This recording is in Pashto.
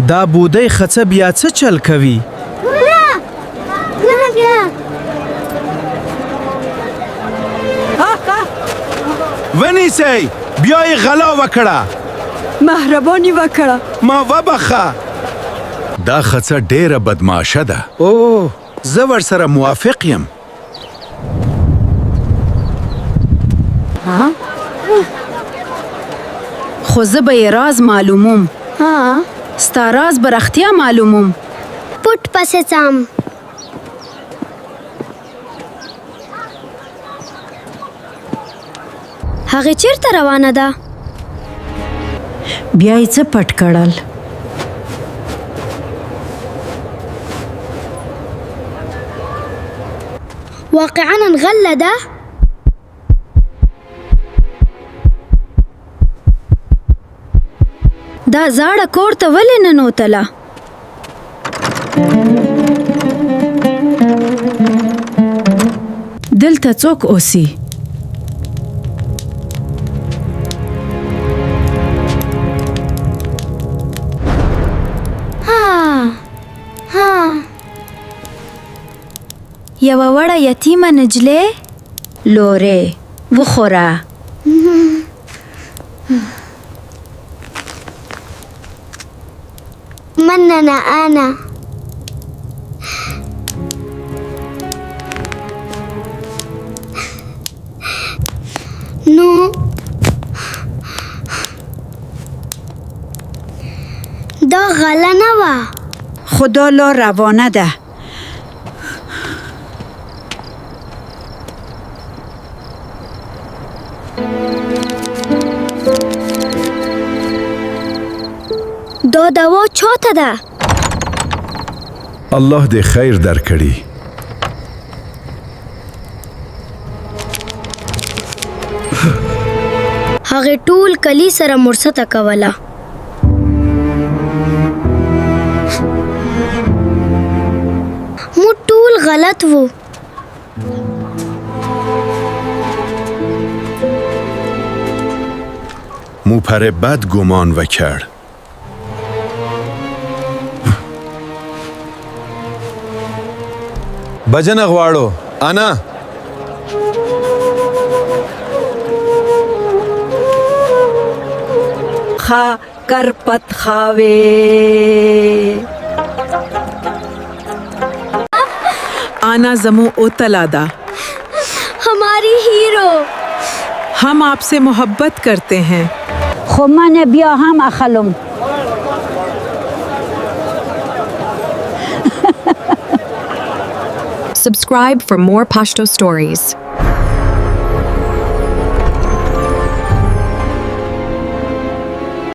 دا بودی خڅه بیا څه چل کوي؟ ونیسئ، بیا یې غلا وکړه. مهرباني وکړه. ما وبخه. دا خڅه ډیره بدمعاشه ده. اوه، زه ورسره موافق یم. خو زه به یې راز معلوموم. ستا راز به رښتیا معلوموم. پټ پسې ځم. هغې چیرته روانه ده؟ بیا یې څه پټ کړل؟ واقعاً غله ده؟ دا زاړه کور ته ولې ننوتله؟ دلته څوک اوسي؟ یوه وړه یتیمه نجلۍ لورې وخوره. مننه انا. نو دا غله نه وه. خو دا لار روانه ده. دا دوا چاته ده؟ الله دې خیر درکړي. هغې ټول کلي سره مرسته کوله. موږ ټول غلط وو. مو پر بد گمان وکړ. بجنه غواړو انا. خا کرپت خاوے. आना जमो ओतलादा, हमारी हीरो। हम आपसे मोहब्बत करते हैं. خمانه بیا هم اخلم. Subscribe for more Pashto stories.